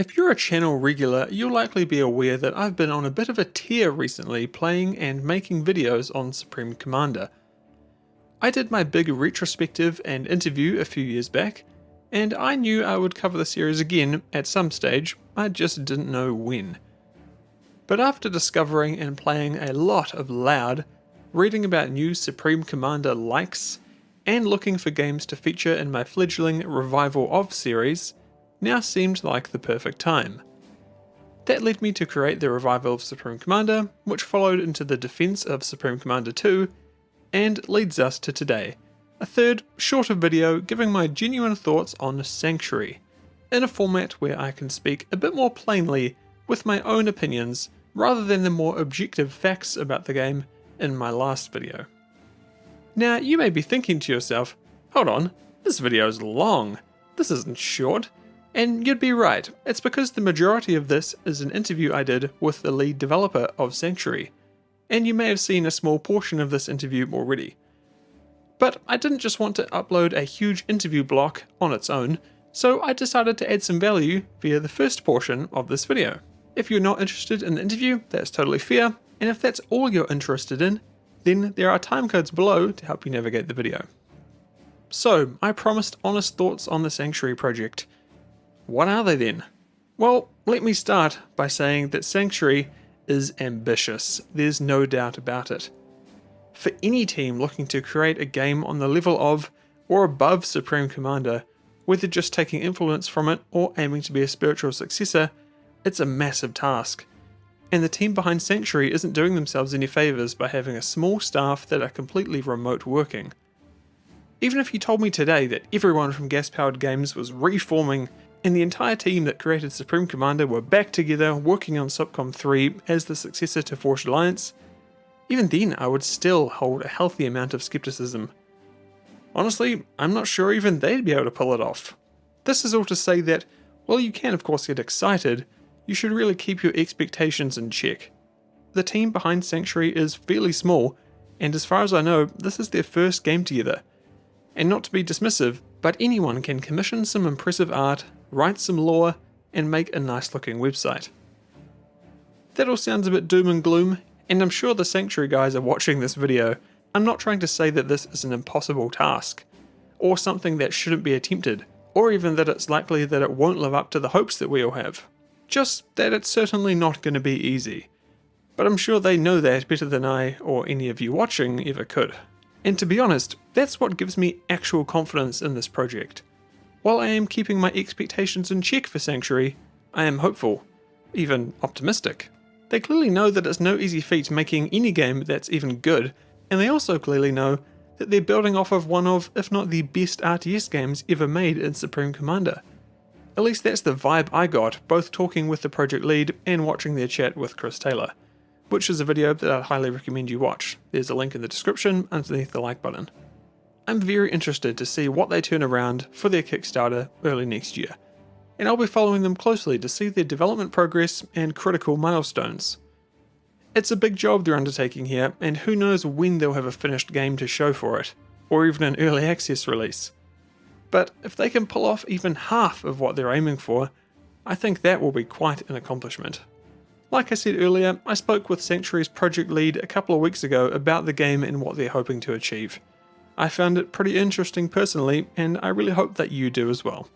If you're a channel regular, you'll likely be aware that I've been on a bit of a tear recently playing and making videos on Supreme Commander. I did my big retrospective and interview a few years back, and I knew I would cover the series again at some stage, I just didn't know when. But after discovering and playing a lot of Loud, reading about new Supreme Commander likes, and looking for games to feature in my fledgling Revival of series, now seemed like the perfect time. That led me to create the Revival of Supreme Commander, which followed into the Defense of Supreme Commander 2, and leads us to today, a third, shorter video giving my genuine thoughts on Sanctuary, in a format where I can speak a bit more plainly with my own opinions rather than the more objective facts about the game in my last video. Now you may be thinking to yourself, hold on, this video is long, this isn't short. And you'd be right, it's because the majority of this is an interview I did with the lead developer of Sanctuary, and you may have seen a small portion of this interview already. But I didn't just want to upload a huge interview block on its own, so I decided to add some value via the first portion of this video. If you're not interested in the interview, that's totally fair, and if that's all you're interested in, then there are timecodes below to help you navigate the video. So, I promised honest thoughts on the Sanctuary project. What are they then? Well, let me start by saying that Sanctuary is ambitious, there's no doubt about it. For any team looking to create a game on the level of, or above Supreme Commander, whether just taking influence from it or aiming to be a spiritual successor, it's a massive task. And the team behind Sanctuary isn't doing themselves any favours by having a small staff that are completely remote working. Even if you told me today that everyone from Gas Powered Games was reforming and the entire team that created Supreme Commander were back together working on SupCom 3 as the successor to Forged Alliance, even then I would still hold a healthy amount of skepticism. Honestly, I'm not sure even they'd be able to pull it off. This is all to say that, while you can of course get excited, you should really keep your expectations in check. The team behind Sanctuary is fairly small, and as far as I know, this is their first game together. And not to be dismissive, but anyone can commission some impressive art, write some lore, and make a nice looking website. That all sounds a bit doom and gloom, and I'm sure the Sanctuary guys are watching this video. I'm not trying to say that this is an impossible task, or something that shouldn't be attempted, or even that it's likely that it won't live up to the hopes that we all have. Just that it's certainly not going to be easy. But I'm sure they know that better than I, or any of you watching, ever could. And to be honest, that's what gives me actual confidence in this project. While I am keeping my expectations in check for Sanctuary, I am hopeful, even optimistic. They clearly know that it's no easy feat making any game that's even good, and they also clearly know that they're building off of one of, if not the best RTS games ever made in Supreme Commander. At least that's the vibe I got, both talking with the project lead and watching their chat with Chris Taylor, which is a video that I'd highly recommend you watch. There's a link in the description underneath the like button. I'm very interested to see what they turn around for their Kickstarter early next year, and I'll be following them closely to see their development progress and critical milestones. It's a big job they're undertaking here, and who knows when they'll have a finished game to show for it, or even an early access release. But if they can pull off even half of what they're aiming for, I think that will be quite an accomplishment. Like I said earlier, I spoke with Sanctuary's project lead a couple of weeks ago about the game and what they're hoping to achieve. I found it pretty interesting personally, and I really hope that you do as well.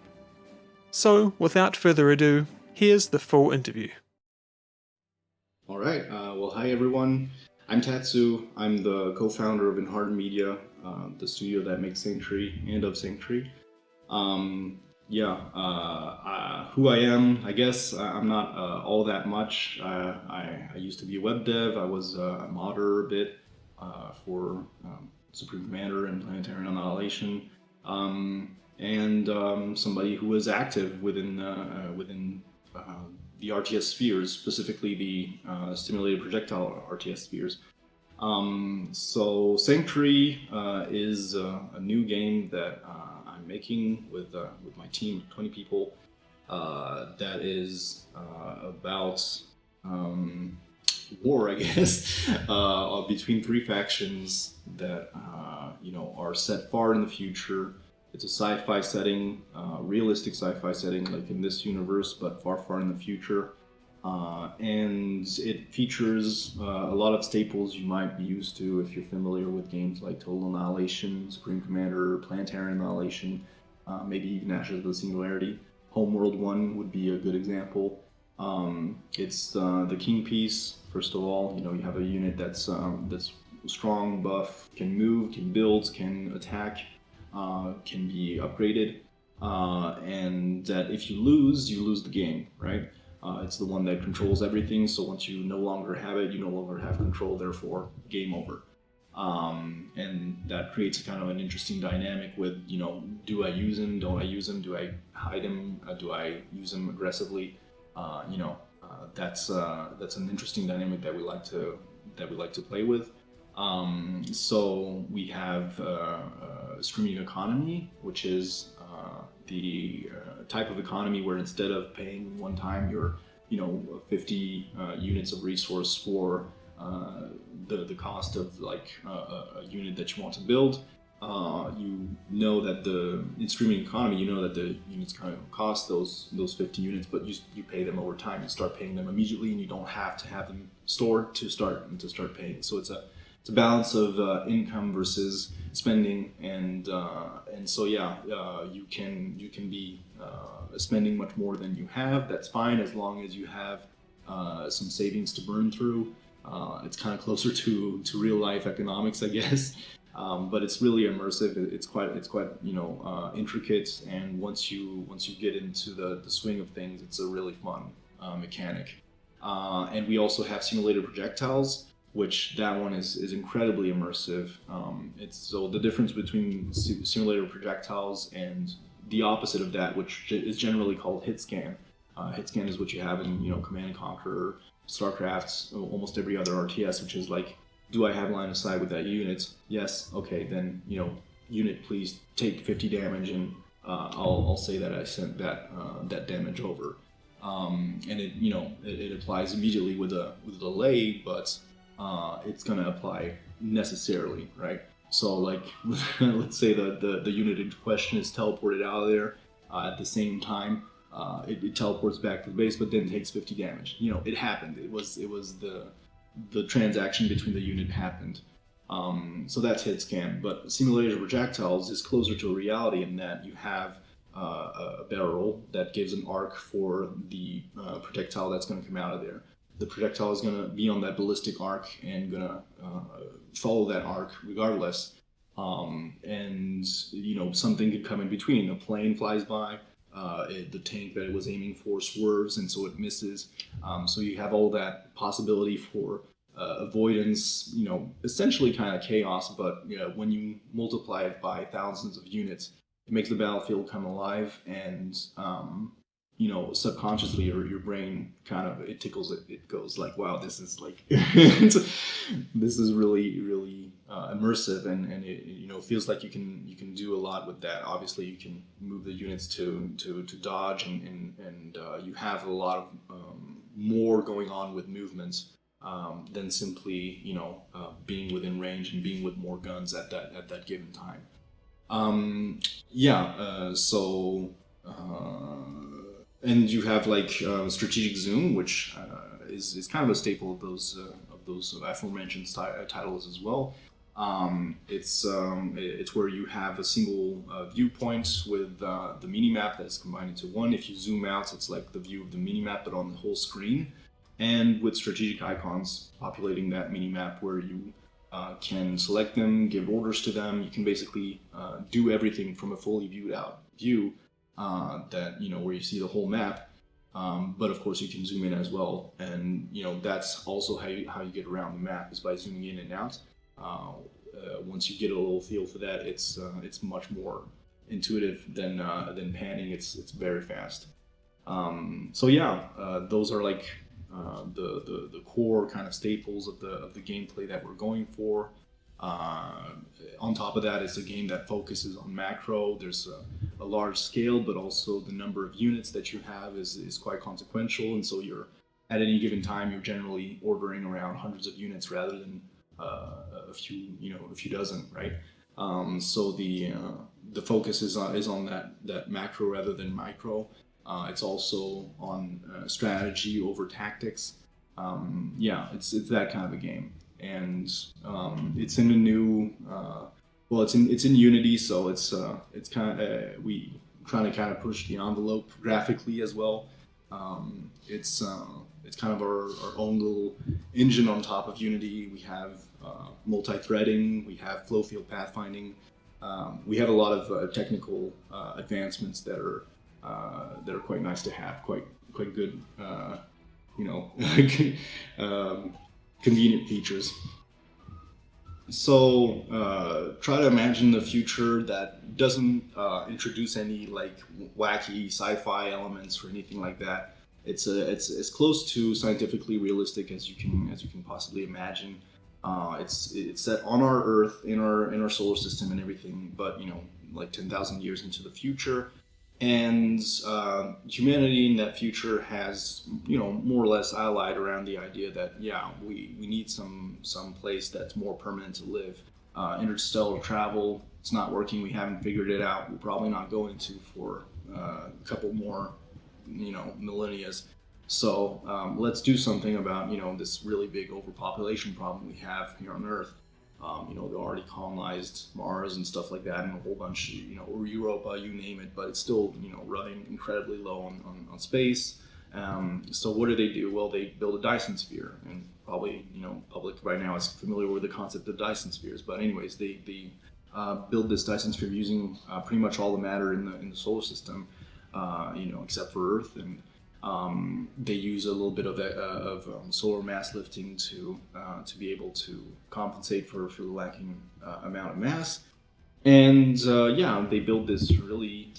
So, without further ado, here's the full interview. Alright, well hi everyone, I'm Tatsu, I'm the co-founder of Enhard Media, the studio that makes Sanctuary and of Sanctuary. Who I am, I guess I'm not all that much. I used to be a web dev, I was a modder a bit for Supreme Commander and Planetary Annihilation, and somebody who was active within the RTS spheres, specifically the stimulated projectile RTS spheres. So Sanctuary is a new game that I'm making with my team of 20 people. That is about war, I guess, between three factions that are set far in the future. It's a sci-fi setting, realistic sci-fi setting, like in this universe, but far, far in the future. And it features a lot of staples you might be used to if you're familiar with games like Total Annihilation, Supreme Commander, Planetary Annihilation, maybe even Ashes of the Singularity. Homeworld 1 would be a good example. It's the king piece. First of all, you have a unit that's strong, buff, can move, can build, can attack, can be upgraded, and that if you lose the game, right? It's the one that controls everything. So once you no longer have it, you no longer have control. Therefore, game over. And that creates a kind of an interesting dynamic with, do I use him? Don't I use him? Do I hide him? Do I use him aggressively? That's an interesting dynamic that we like to play with. So we have streaming economy, which is the type of economy where instead of paying one time your 50 units of resource for the cost of like a unit that you want to build, in streaming economy, that the units kind of cost those 50 units, but you pay them over time. You start paying them immediately, and you don't have to have them stored to start paying. So it's a balance of income versus spending, and so you can be spending much more than you have. That's fine as long as you have some savings to burn through. It's kind of closer to real life economics, I guess, but it's really immersive. It's quite intricate, and once you get into the swing of things, it's a really fun mechanic. And we also have simulated projectiles, which that one is incredibly immersive. So the difference between simulated projectiles and the opposite of that, which is generally called hit scan. Hit scan is what you have in Command and Conquer, StarCraft, almost every other RTS, which is like, do I have line of sight with that unit? Yes. Okay, then unit, please take 50 damage, and I'll say that I sent that damage over. And it applies immediately with a delay, but it's gonna apply necessarily, right? So like, let's say the unit in question is teleported out of there at the same time. It teleports back to the base, but then takes 50 damage. It happened. It was the transaction between the unit happened. So that's hit scan. But simulated projectiles is closer to a reality in that you have a barrel that gives an arc for the projectile that's going to come out of there. The projectile is going to be on that ballistic arc and going to follow that arc regardless. And something could come in between. A plane flies by. The tank that it was aiming for swerves, and so it misses. So you have all that possibility for avoidance, essentially kind of chaos, but when you multiply it by thousands of units, it makes the battlefield come alive, and subconsciously your brain kind of, it tickles it. It goes like, wow, this is like, this is really, really immersive, and it feels like you can do a lot with that. Obviously, you can move the units to dodge, and you have a lot of more going on with movements than simply being within range and being with more guns at that given time. And you have like strategic zoom, which is kind of a staple of those aforementioned titles as well. It's where you have a single viewpoint with the minimap that's combined into one. If you zoom out, it's like the view of the minimap, but on the whole screen, and with strategic icons populating that minimap, where you can select them, give orders to them. You can basically do everything from a fully viewed out view that where you see the whole map. But of course, you can zoom in as well, and that's also how you get around the map, is by zooming in and out. Once you get a little feel for that, it's much more intuitive than panning. It's very fast. Those are like the core kind of staples of the gameplay that we're going for. On top of that, it's a game that focuses on macro. There's a large scale, but also the number of units that you have is quite consequential, and so you're at any given time you're generally ordering around hundreds of units rather than a few dozen, right? So the the focus is on that macro rather than micro. It's also on strategy over tactics. Yeah, it's that kind of a game, and it's in a new. Well, it's in Unity, so it's kind of we trying to kind of push the envelope graphically as well. It's kind of our own little engine on top of Unity. We have multi-threading, we have flow field pathfinding, we have a lot of technical advancements that are quite nice to have, quite good, you know, convenient features. So try to imagine a future that doesn't introduce any like wacky sci-fi elements or anything like that. It's as close to scientifically realistic as you can possibly imagine. It's set on our Earth, in our solar system and everything, but you know, like 10,000 years into the future. And humanity in that future has, you know, more or less allied around the idea that, yeah, we need some place that's more permanent to live. Interstellar travel, it's not working. We haven't figured it out. We're probably not going to for a couple more, you know, millennia. So let's do something about, you know, this really big overpopulation problem we have here on Earth. You know, they already colonized Mars and stuff like that, and a whole bunch, you know, or Europa, you name it, but it's still, you know, running incredibly low on space. So what do? Well, they build a Dyson sphere, and probably, you know, public right now is familiar with the concept of Dyson spheres. But anyways, they build this Dyson sphere using pretty much all the matter in the solar system, you know, except for Earth, and they use a little bit of solar mass lifting to be able to compensate for the lacking amount of mass. And yeah, they build this really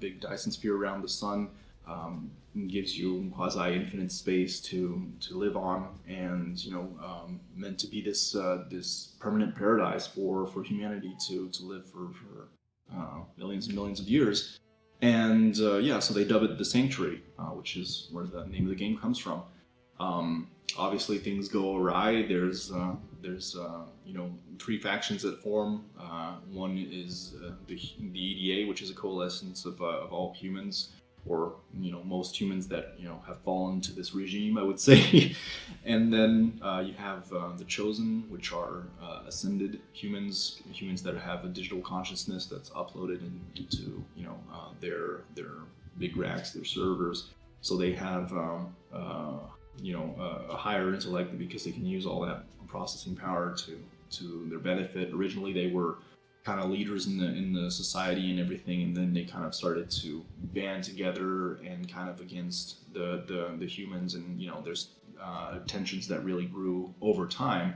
big Dyson sphere around the sun. Gives you quasi-infinite space to live on, and you know, meant to be this permanent paradise for humanity to live for millions and millions of years. And yeah, so they dub it the Sanctuary, which is where the name of the game comes from. Obviously, things go awry. There's you know, three factions that form. One is the EDA, which is a coalescence of all humans, or you know, most humans that, you know, have fallen to this regime, I would say. And then you have the Chosen, which are ascended humans that have a digital consciousness that's uploaded into, you know, their big racks, their servers. So they have you know, a higher intellect because they can use all that processing power to their benefit. Originally, they were kind of leaders in the society and everything, and then they kind of started to band together and kind of against the humans, and you know, there's tensions that really grew over time,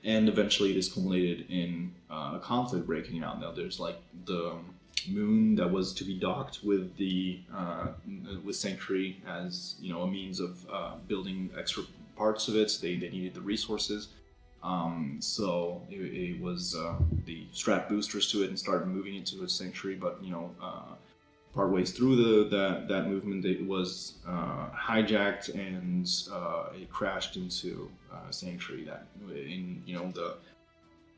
and eventually this culminated in a conflict breaking out. Now there's like the moon that was to be docked with the with Sanctuary as, you know, a means of building extra parts of it. So they needed the resources. So it was the strap boosters to it and started moving into a Sanctuary, but you know, part ways through that movement, it was hijacked, and it crashed into Sanctuary. That, in, you know,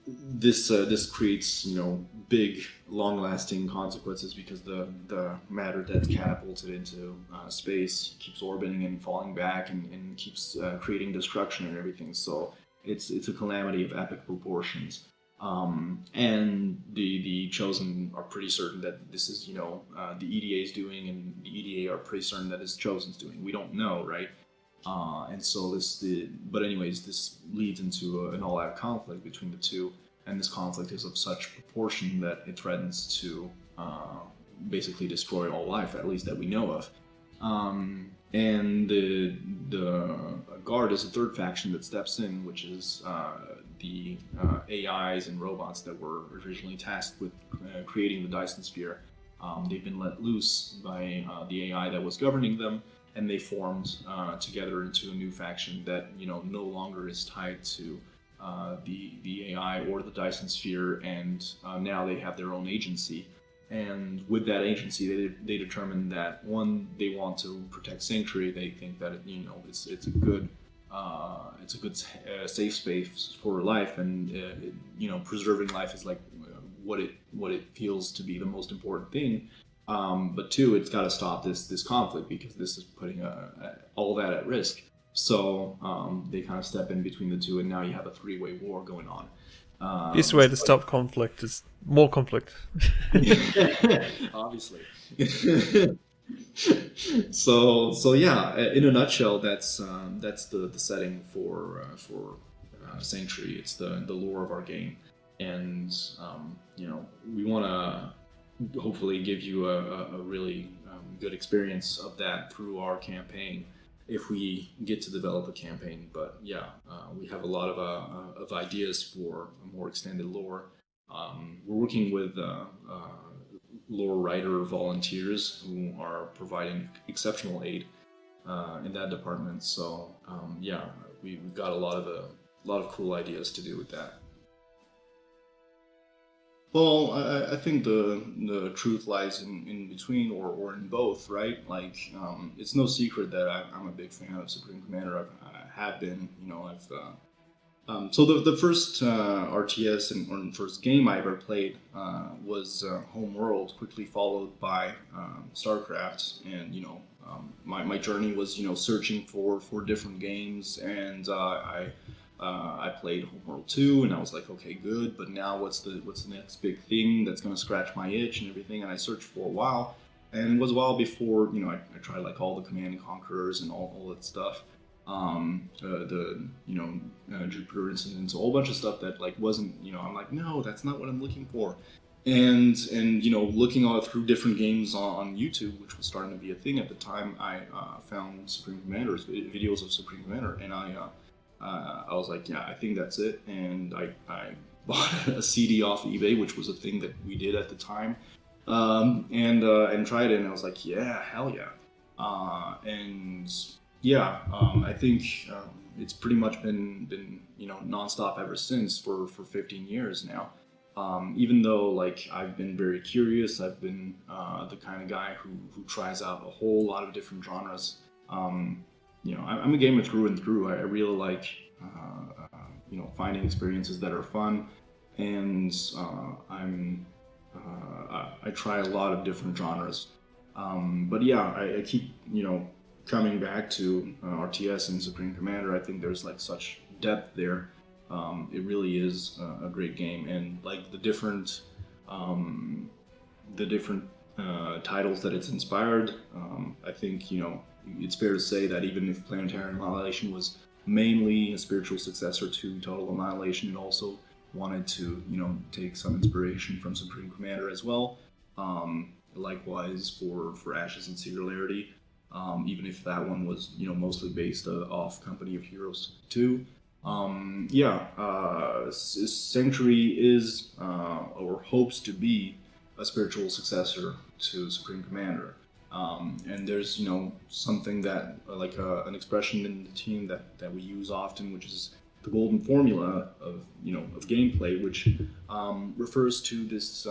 this creates, you know, big, long-lasting consequences, because the matter that's catapulted into space keeps orbiting and falling back, and keeps creating destruction and everything. So it's a calamity of epic proportions. And the Chosen are pretty certain that this is, you know, the EDA is doing, and the EDA are pretty certain that it's Chosen's doing. We don't know, right? And so but anyways, this leads into an all-out conflict between the two, and this conflict is of such proportion that it threatens to basically destroy all life, at least that we know of. And the Guard is a third faction that steps in, which is the AIs and robots that were originally tasked with creating the Dyson Sphere. They've been let loose by the AI that was governing them, and they formed together into a new faction that, you know, no longer is tied to the AI or the Dyson Sphere, and now they have their own agency. And with that agency, they determined that, one, they want to protect Sanctuary. They think that, you know, it's a good safe space for life, and you know, preserving life is like what it feels to be the most important thing. But two, it's got to stop this conflict because this is putting all that at risk. So they kind of step in between the two, and now you have a three-way war going on. Best way to stop conflict is more conflict. Obviously. So yeah, in a nutshell, that's the setting for Sanctuary. It's the lore of our game, and we want to hopefully give you a really good experience of that through our campaign if we get to develop a campaign. But yeah, we have a lot of ideas for a more extended lore. We're working with lore writer volunteers who are providing exceptional aid in that department. So yeah, we've got a lot of cool ideas to do with that. Well, I think the truth lies in between or in both, right? Like, it's no secret that I'm a big fan of Supreme Commander. I have been, so the first RTS or first game I ever played was Homeworld, quickly followed by StarCraft, and my journey was searching for different games, and I played Homeworld 2, and I was like, okay, good, but now what's the next big thing that's gonna scratch my itch and everything? And I searched for a while, and it was a while before I tried like all the Command and Conquerors and all that stuff. Jupiter incidents, a whole bunch of stuff that like wasn't, I'm like, no, that's not what I'm looking for. And looking all through different games on YouTube, which was starting to be a thing at the time, I found Supreme Commander's videos of Supreme Commander, and I was like, yeah, I think that's it. And I bought a CD off eBay, which was a thing that we did at the time, and tried it, and I was like, yeah, hell yeah. And yeah, I think it's pretty much been nonstop ever since for 15 years now. Even though like I've been very curious, I've been the kind of guy who tries out a whole lot of different genres. I'm a gamer through and through. I really like finding experiences that are fun, and I try a lot of different genres. But yeah, I keep coming back to RTS and Supreme Commander. I think there's like such depth there. It really is a great game, and like the different titles that it's inspired. I think it's fair to say that even if Planetary Annihilation was mainly a spiritual successor to Total Annihilation, it also wanted to take some inspiration from Supreme Commander as well. Likewise for Ashes and Singularity. Even if that one was mostly based off Company of Heroes 2. Sanctuary is or hopes to be a spiritual successor to Supreme Commander. And there's something that like an expression in the team that we use often, which is the golden formula of gameplay, which refers to this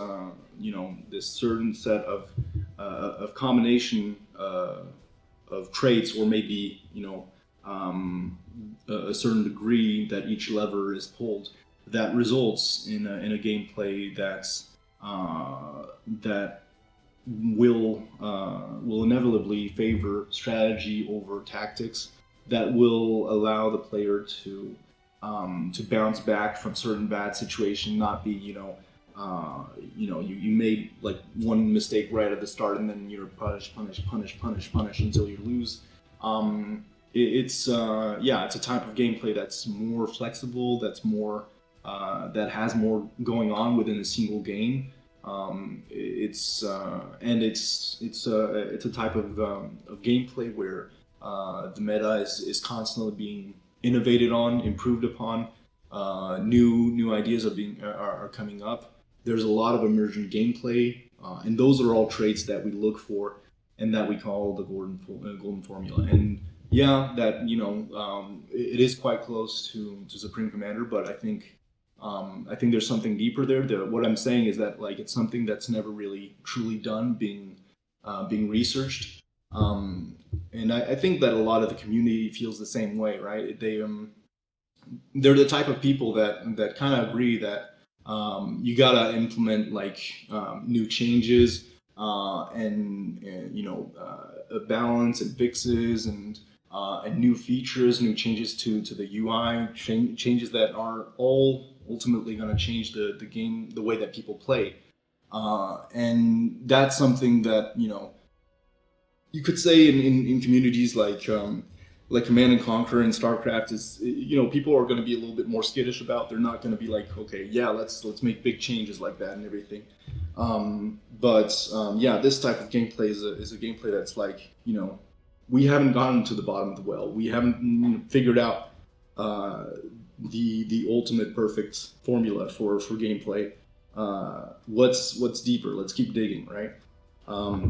this certain set of combination of traits, or maybe a certain degree that each lever is pulled, that results in a gameplay that will inevitably favor strategy over tactics, that will allow the player to bounce back from certain bad situation, not be you made like one mistake right at the start, and then you're punish until you lose. It's a type of gameplay that's more flexible, that's more that has more going on within a single game. It's a type of gameplay where the meta is constantly being innovated on, improved upon. New ideas are coming up. There's a lot of emergent gameplay, and those are all traits that we look for and that we call the golden formula. And yeah, that it is quite close to Supreme Commander, but I think there's something deeper there. What I'm saying is that like it's something that's never really truly done, being researched. And I think that a lot of the community feels the same way, right? They're the type of people that kind of agree that You gotta implement like new changes and a balance and fixes and new features, new changes to the UI, changes that are all ultimately going to change the game, the way that people play. And that's something that you could say in communities like Command and Conquer and StarCraft is people are going to be a little bit more skittish about. They're not going to be like, okay, yeah, let's make big changes like that and everything. But this type of gameplay is a gameplay that's like we haven't gotten to the bottom of the well. We haven't figured out the ultimate perfect formula for gameplay. What's deeper? Let's keep digging, right?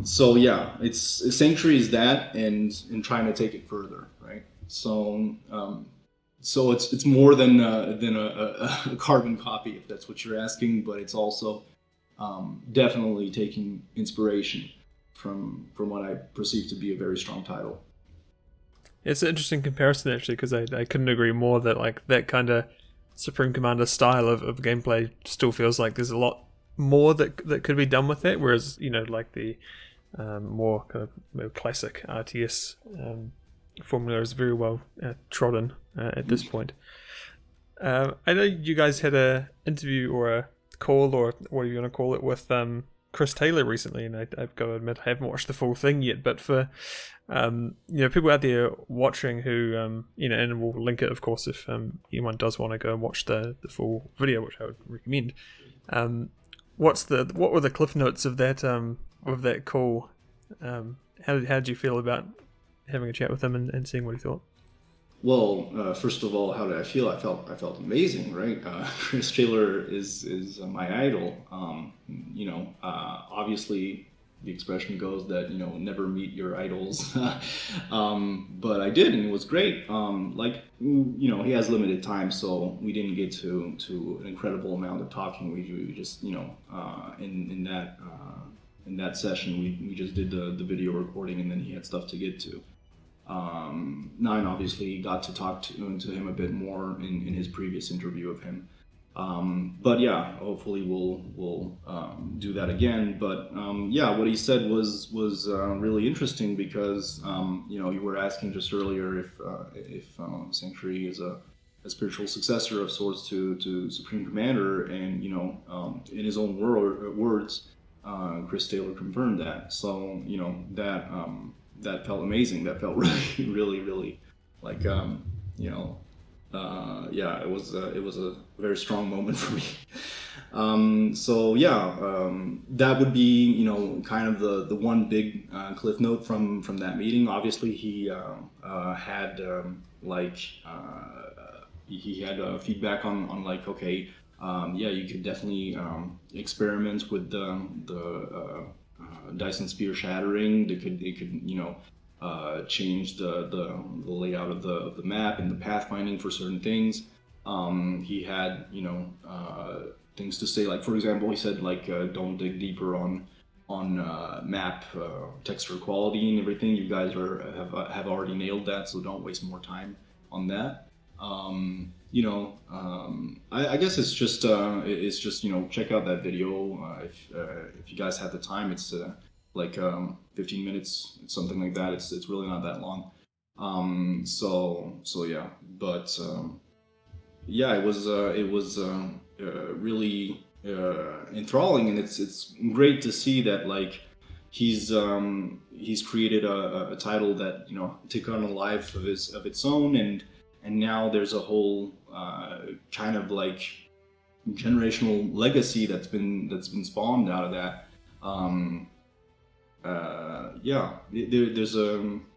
So yeah, it's Sanctuary is that, and trying to take it further, right? So it's more than a carbon copy, if that's what you're asking, but it's also definitely taking inspiration from what I perceive to be a very strong title. It's an interesting comparison actually, because I couldn't agree more that like that kind of Supreme Commander style of gameplay still feels like there's a lot more that could be done with it, whereas like the more kind of classic RTS formula is very well trodden at this point. I know you guys had a interview or a call, or what are you going to call it, with Chris Taylor recently, and I've got to admit I haven't watched the full thing yet, but for people out there watching who and we'll link it of course if anyone does want to go and watch the full video, which I would recommend. What were the cliff notes of that call? How did you feel about having a chat with him and seeing what he thought? Well, first of all, how did I feel? I felt amazing, right? Chris Taylor is my idol. Obviously, the expression goes that never meet your idols, but I did, and it was great. He has limited time, so we didn't get to an incredible amount of talking. We just in that session we just did the video recording, and then he had stuff to get to. Nine obviously got to talk to him a bit more in his previous interview of him. But yeah, hopefully we'll do that again. But what he said was really interesting because you were asking just earlier if Sanctuary is a spiritual successor of sorts to Supreme Commander, and in his own words, Chris Taylor confirmed that. So that felt amazing. That felt really, really, really like it was a very strong moment for me. That would be kind of the one big cliff note from that meeting. Obviously, he had feedback on like, okay, you could definitely experiment with the Dyson Sphere shattering. It could change the layout of the map and the pathfinding for certain things. He had things to say, like for example, he said like don't dig deeper on map texture quality and everything. You guys have already nailed that, so don't waste more time on that. I guess it's just check out that video if you guys have the time. It's like 15 minutes, something like that. It's really not that long. But it was really enthralling, and it's great to see that like he's created a title that took on a life of its own, and now there's a whole kind of like generational legacy that's been spawned out of that.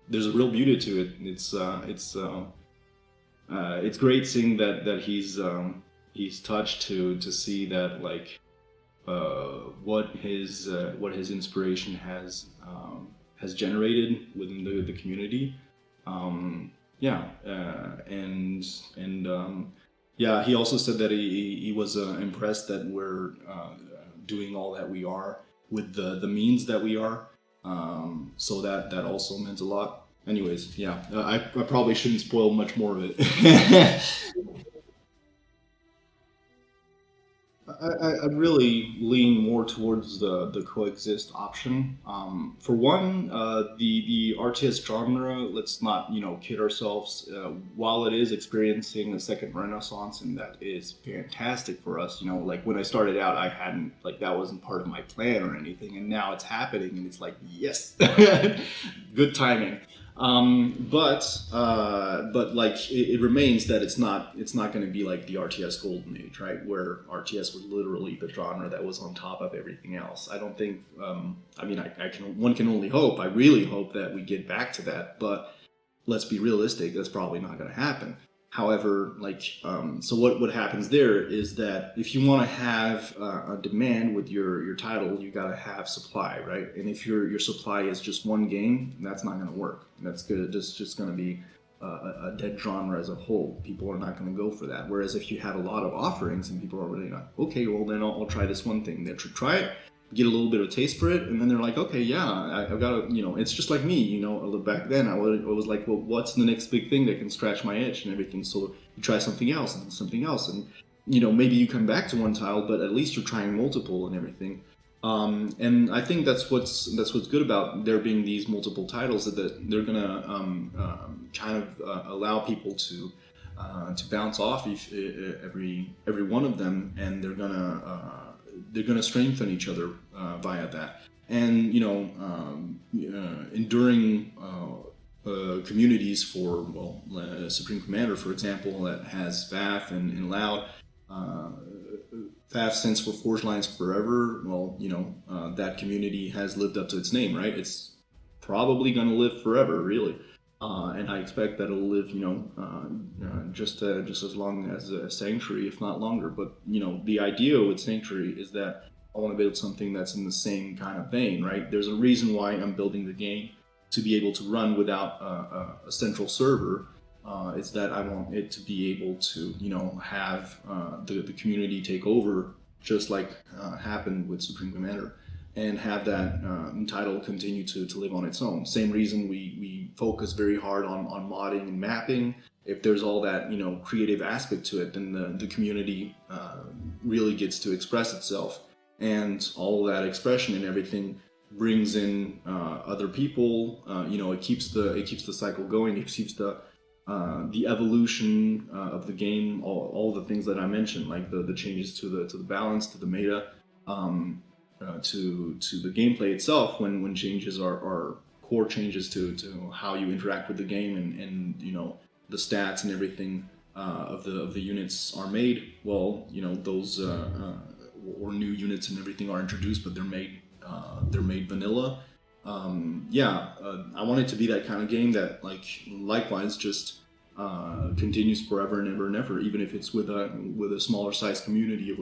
There's a real beauty to it. It's great seeing that he's touched to see that like what his inspiration has generated within the community. He also said that he was impressed that we're doing all that we are with the means that we are. So that also meant a lot. Anyways, I probably shouldn't spoil much more of it. I really lean more towards the coexist option. For one, the RTS genre, let's not kid ourselves. While it is experiencing a second renaissance, and that is fantastic for us. Like when I started out, I hadn't like that wasn't part of my plan or anything, and now it's happening, and it's like yes, good timing. But like it remains that it's not going to be like the RTS golden age, right? Where RTS was literally the genre that was on top of everything else. I don't think. I mean, I can one can only hope. I really hope that we get back to that, but let's be realistic. That's probably not going to happen. However, like, so what happens there is that if you want to have a demand with your title, you got to have supply, right? And if your supply is just one game, that's not going to work. That's good. Just going to be a dead genre as a whole. People are not going to go for that. Whereas if you have a lot of offerings and people are really like, okay, well then I'll try this one thing. They try it, get a little bit of taste for it, and then they're like, okay, yeah, I've got to, it's just like me, back then I was like, well, what's the next big thing that can scratch my itch and everything? So you try something else and something else, and maybe you come back to one tile, but at least you're trying multiple and everything. And I think that's what's good about there being these multiple titles, that they're gonna kind of allow people to bounce off every one of them, and they're gonna strengthen each other via that. And enduring communities for Supreme Commander, for example, that has FAF and Loud. FAF stands for Forge Lines Forever. Well, that community has lived up to its name, right? It's probably going to live forever, really. And I expect that it'll live, just as long as Sanctuary, if not longer. But the idea with Sanctuary is that I want to build something that's in the same kind of vein, right? There's a reason why I'm building the game to be able to run without a central server. Is that I want it to be able to, have the community take over, just like happened with Supreme Commander, and have that title continue to live on its own. Same reason we focus very hard on modding and mapping. If there's all that creative aspect to it, then the community really gets to express itself, and all that expression and everything brings in other people. It keeps the cycle going. It keeps the evolution of the game, all the things that I mentioned, like the changes to the balance, to the meta, to the gameplay itself. When changes are core changes to how you interact with the game, and the stats and everything of the units are made. Well, those or new units and everything are introduced, but they're made vanilla. I want it to be that kind of game that, likewise, just continues forever and ever and ever, even if it's with a smaller size community of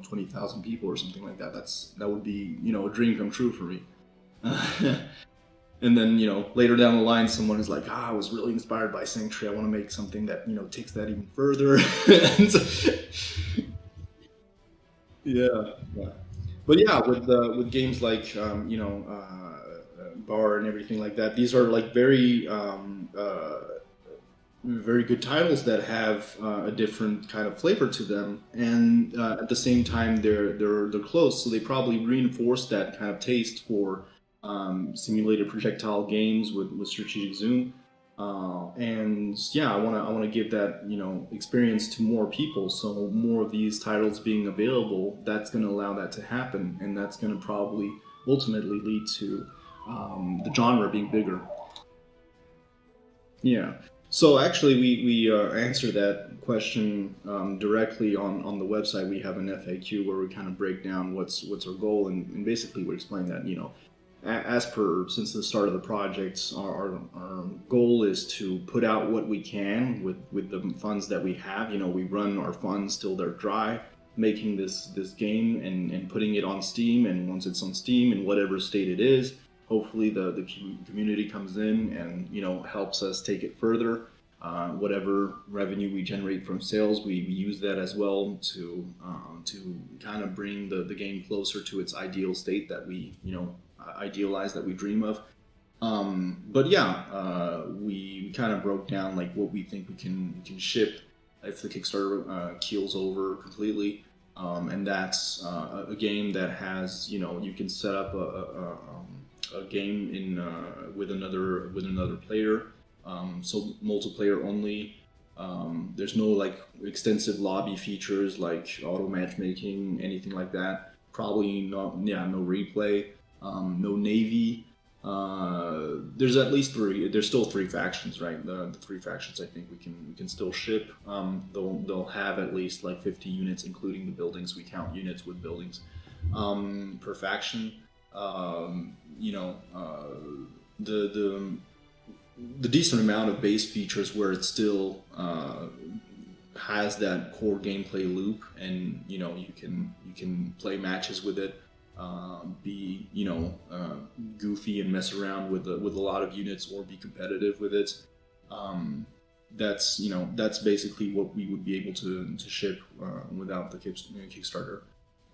20,000 people or something like that. That would be a dream come true for me. And then later down the line, someone is like, I was really inspired by Sanctuary. I want to make something that takes that even further. Yeah. But yeah, with games like Bar and everything like that, these are very good titles that have a different kind of flavor to them, and at the same time they're close, so they probably reinforce that kind of taste for simulated projectile games with strategic zoom. And yeah, I want to give that experience to more people. So more of these titles being available, that's going to allow that to happen, and that's going to probably ultimately lead to the genre being bigger. Yeah. So actually, we answer that question directly on the website. We have an FAQ where we kind of break down what's our goal, and basically we explain that as per since the start of the project, our goal is to put out what we can with the funds that we have. We run our funds till they're dry, making this game and putting it on Steam. And once it's on Steam, in whatever state it is, hopefully the community comes in and helps us take it further. Whatever revenue we generate from sales, we use that as well to kind of bring the game closer to its ideal state that we idealize, that we dream of. But yeah, we kind of broke down what we think we can ship if the Kickstarter keels over completely. and that's a game that has, you can set up a game in with another player, so multiplayer only. There's no like extensive lobby features like auto matchmaking, anything like that. Probably not, yeah, no replay, no navy. There's at least three. There's still three factions, right? The three factions I think we can still ship. They'll have at least like 50 units, including the buildings. We count units with buildings per faction. You know, the decent amount of base features where it still has that core gameplay loop, and you can play matches with it, be goofy and mess around with a lot of units, or be competitive with it. That's basically what we would be able to ship without the Kickstarter.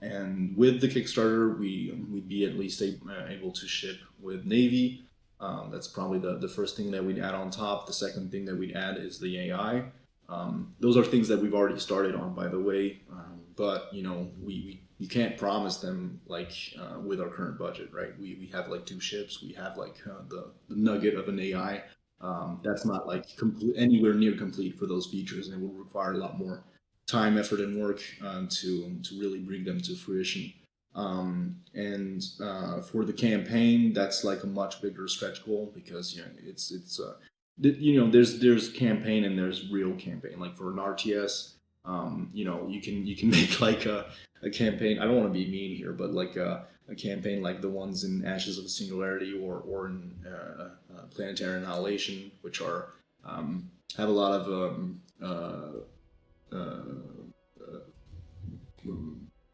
And with the Kickstarter, we'd be at least able to ship with Navy. That's probably the first thing that we'd add on top. The second thing that we'd add is the AI. Those are things that we've already started on, by the way. But we can't promise them like with our current budget, right? We have like two ships. We have like the nugget of an AI. That's not like anywhere near complete for those features, and it will require a lot more time, effort, and work to really bring them to fruition. And for the campaign, that's like a much bigger stretch goal, because there's campaign and there's real campaign. Like for an RTS, you can make like a campaign. I don't want to be mean here, but like a campaign like the ones in Ashes of a Singularity, or in Planetary Annihilation, which are have a lot of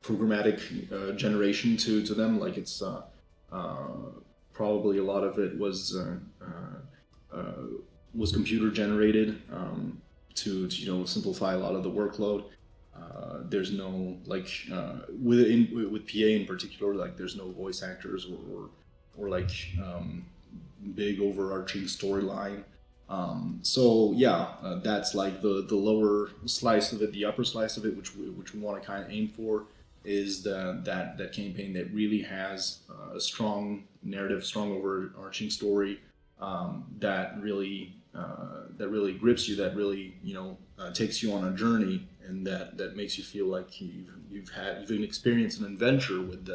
programmatic generation to them. Like it's probably a lot of it was computer generated, to simplify a lot of the workload. There's no like with PA in particular, like there's no voice actors, or like big overarching storyline. So yeah, that's like the lower slice of it. The upper slice of it, which we want to kind of aim for, is that campaign that really has a strong narrative, strong overarching story, that really grips you, that really takes you on a journey, and that makes you feel like you've experienced an adventure with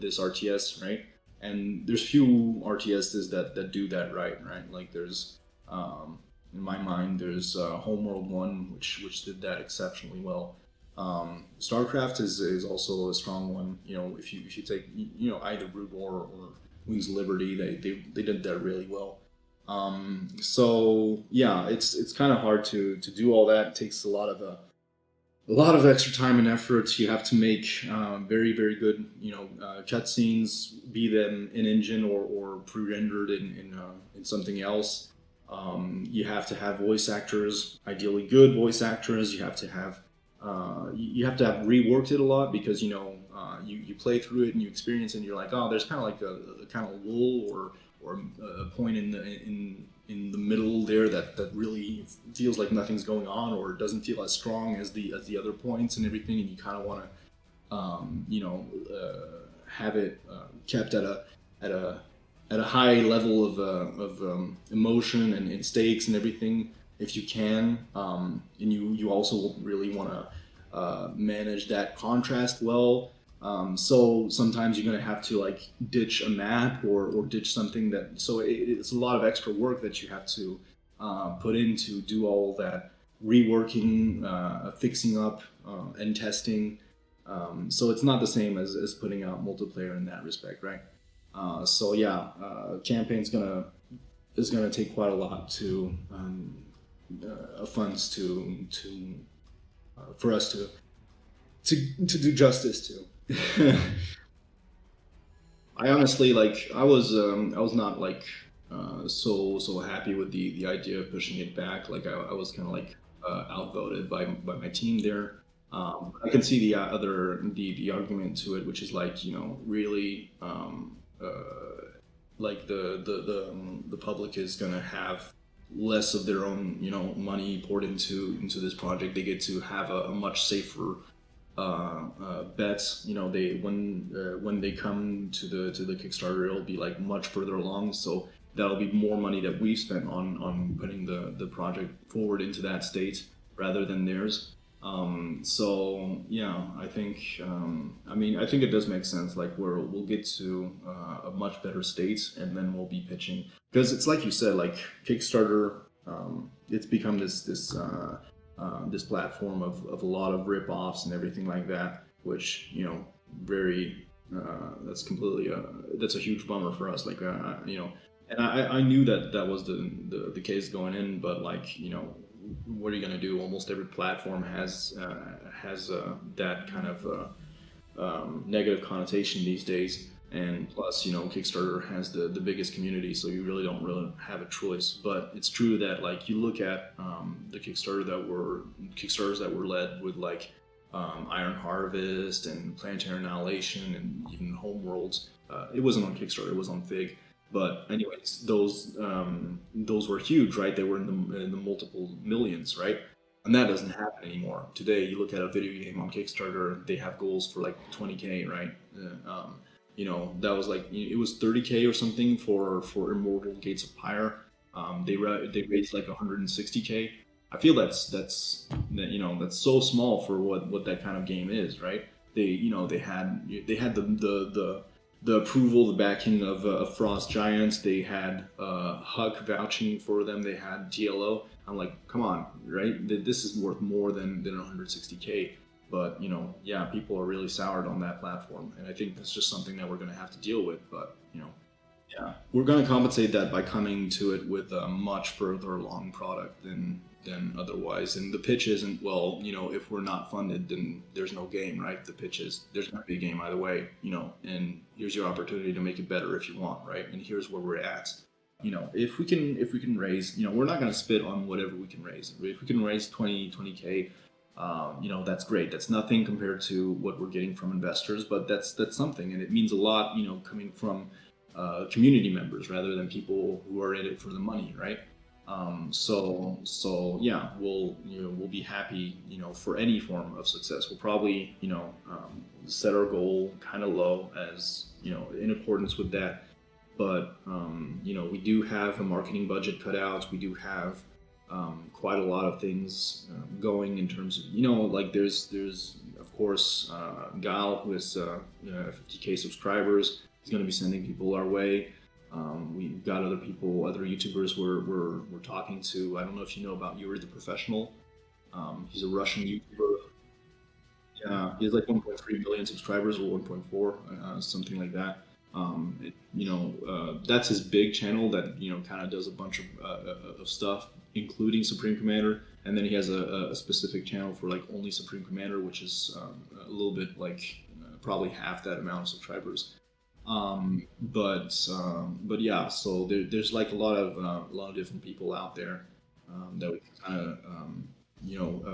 this RTS, right? And there's few RTSs that do that right. Like there's in my mind, there's Homeworld 1, which did that exceptionally well. StarCraft is also a strong one. If you take either Brood War or Wings of Liberty, they did that really well. So yeah, it's kind of hard to do all that. It takes a lot of extra time and effort. You have to make very, very good cutscenes, be them in engine or pre-rendered in something else. You have to have voice actors, ideally good voice actors. You have to have reworked it a lot, because you play through it and you experience it, and you're like, oh, there's kind of like a kind of lull, or a point in the middle there that really feels like nothing's going on, or doesn't feel as strong as the other points and everything, and you kind of want to have it kept at a high level of emotion and stakes and everything, if you can. And you also really want to manage that contrast well. So sometimes you're going to have to like ditch a map, or ditch something so it's a lot of extra work that you have to put in to do all that reworking, fixing up, and testing. So it's not the same as putting out multiplayer in that respect, right? So yeah, campaign's is gonna take quite a lot to funds to for us to do justice to. I honestly I was not like so happy with the idea of pushing it back. Like I was kind of like outvoted by my team there. I can see the argument to it, which is like really like the public is gonna have less of their own money poured into this project. They get to have a much safer bets. They when they come to the Kickstarter, it'll be like much further along. So that'll be more money that we've spent on putting the project forward into that state rather than theirs. So yeah, I think I think it does make sense. Like we'll get to a much better state, and then we'll be pitching because it's like you said, like Kickstarter. It's become this platform of a lot of rip-offs and everything like that, which very that's completely that's a huge bummer for us. Like and I knew that that was the case going in, but like what are you going to do? Almost every platform has that kind of negative connotation these days. And plus, Kickstarter has the biggest community, so you really don't really have a choice. But it's true that like you look at the Kickstarters that were led with like Iron Harvest and Planetary Annihilation and even Homeworlds. It wasn't on Kickstarter; it was on Fig. But anyways, those were huge, right? They were in the multiple millions, right? And that doesn't happen anymore. Today, you look at a video game on Kickstarter, they have goals for like 20K, right? That was like it was 30K or something for Immortal Gates of Pyre. They raised like 160K. I feel that's so small for what that kind of game is, right? They had the approval, the backing of Frost Giants. They had Huck vouching for them. They had TLO. I'm like, come on, right? This is worth more than 160K. But yeah, people are really soured on that platform, and I think that's just something that we're going to have to deal with. But yeah, we're going to compensate that by coming to it with a much further along product than otherwise. And the pitch isn't, well, if we're not funded, then there's no game, right? The pitch is there's going to be a game either way, and here's your opportunity to make it better if you want, right? And here's where we're at. If we can raise, we're not going to spit on whatever we can raise. If we can raise 20K, that's great. That's nothing compared to what we're getting from investors, but that's something, and it means a lot, coming from community members rather than people who are in it for the money, right? So yeah, we'll be happy, for any form of success. We'll probably, set our goal kind of low as, in accordance with that. But, we do have a marketing budget cut out. We do have quite a lot of things going in terms of, like there's of course, Gal, who has 50K subscribers. He's going to be sending people our way. We've got other people, other YouTubers we're talking to. I don't know if you know about Yuri the Professional. He's a Russian YouTuber. Yeah, he has like 1.3 million subscribers or 1.4, something like that. That's his big channel that kind of does a bunch of stuff, including Supreme Commander. And then he has a specific channel for like only Supreme Commander, which is a little bit like probably half that amount of subscribers. But yeah, so there's like a lot of different people out there that we can kind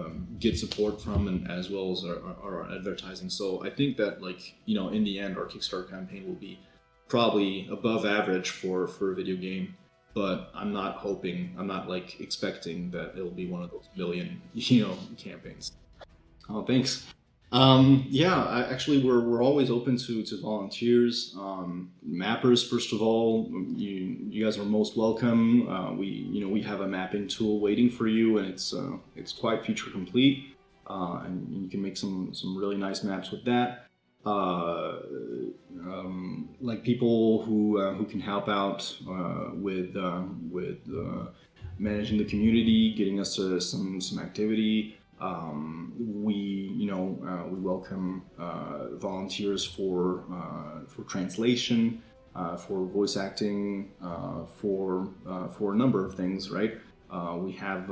of get support from, and as well as our advertising. So I think that like in the end, our Kickstarter campaign will be probably above average for a video game. But I'm not like expecting that it'll be one of those million campaigns. Oh, thanks. Yeah, actually, we're always open to volunteers. Mappers, first of all, you guys are most welcome. We have a mapping tool waiting for you, and it's quite feature complete, and you can make some really nice maps with that. Like people who can help out with managing the community, getting us some activity. We welcome volunteers for translation, for voice acting, for a number of things. Right? We have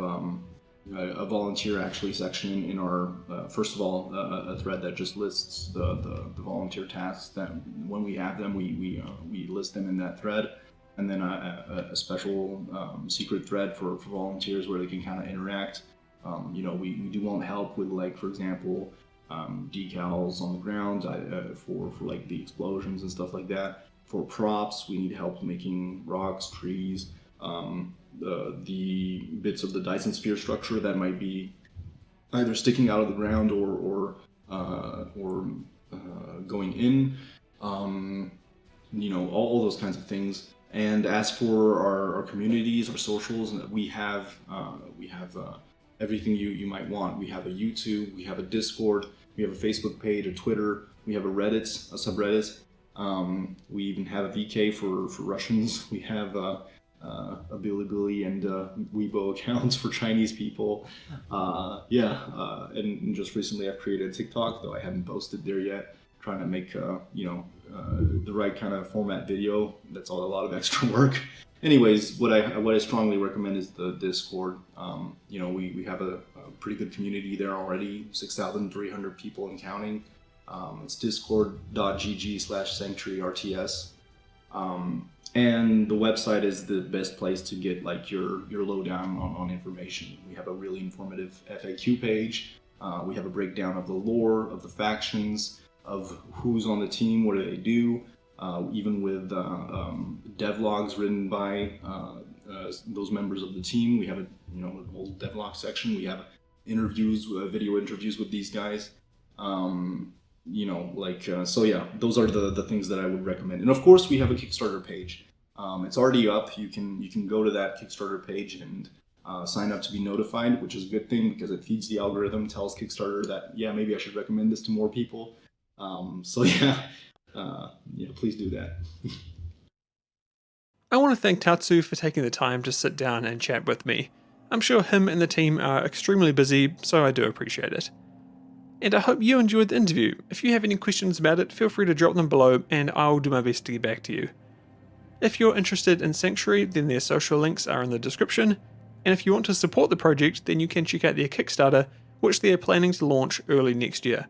a volunteer actually section in our first of all a thread that just lists the volunteer tasks that when we have them we list them in that thread, and then a special secret thread for volunteers where they can kind of interact. We do want help with, like, for example, decals on the ground for like the explosions and stuff like that. For props, we need help making rocks, trees, the bits of the Dyson sphere structure that might be either sticking out of the ground or or going in, all those kinds of things. And as for our communities, our socials, we have everything you might want. We have a YouTube, we have a Discord, we have a Facebook page, a Twitter, we have a subreddit. We even have a VK for Russians. We have a Bilibili and Weibo accounts for Chinese people. And just recently I've created a TikTok, though I haven't posted there yet. Trying to make the right kind of format video. That's all a lot of extra work. Anyways, what I strongly recommend is the Discord. We have a pretty good community there already, 6,300 people and counting. It's discord.gg/sanctuaryrts. And the website is the best place to get like your lowdown on information. We have a really informative FAQ page. We have a breakdown of the lore, of the factions, of who's on the team, what do they do, even with devlogs written by those members of the team. We have a whole devlog section. We have interviews, video interviews with these guys. Those are the things that I would recommend. And of course, we have a Kickstarter page. It's already up. You can go to that Kickstarter page and sign up to be notified, which is a good thing because it feeds the algorithm, tells Kickstarter that maybe I should recommend this to more people. Please do that. I want to thank Tatsu for taking the time to sit down and chat with me. I'm sure him and the team are extremely busy, so I do appreciate it. And I hope you enjoyed the interview. If you have any questions about it, feel free to drop them below and I'll do my best to get back to you. If you're interested in Sanctuary, then their social links are in the description, and if you want to support the project, then you can check out their Kickstarter, which they are planning to launch early next year.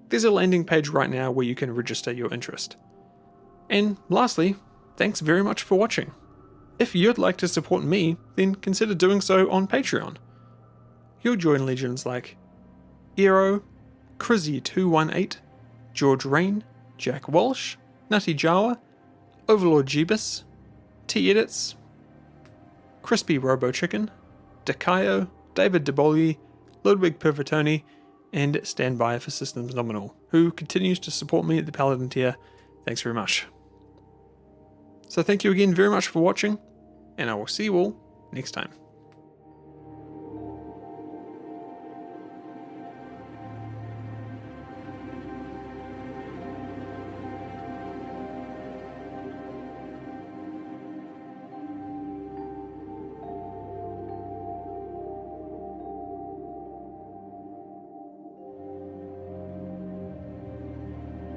There's a landing page right now where you can register your interest. And lastly, thanks very much for watching. If you'd like to support me, then consider doing so on Patreon. You'll join legends like Eero, Crizzy218, George Rain, Jack Walsh, Nutty Jawa, Overlord Jeebus, T-Edits, Crispy Robo Chicken, Dakayo, David DeBolli, Ludwig Pervertoni, and Standby for Systems Nominal, who continues to support me at the Paladin tier. Thanks very much. So thank you again very much for watching, and I will see you all next time.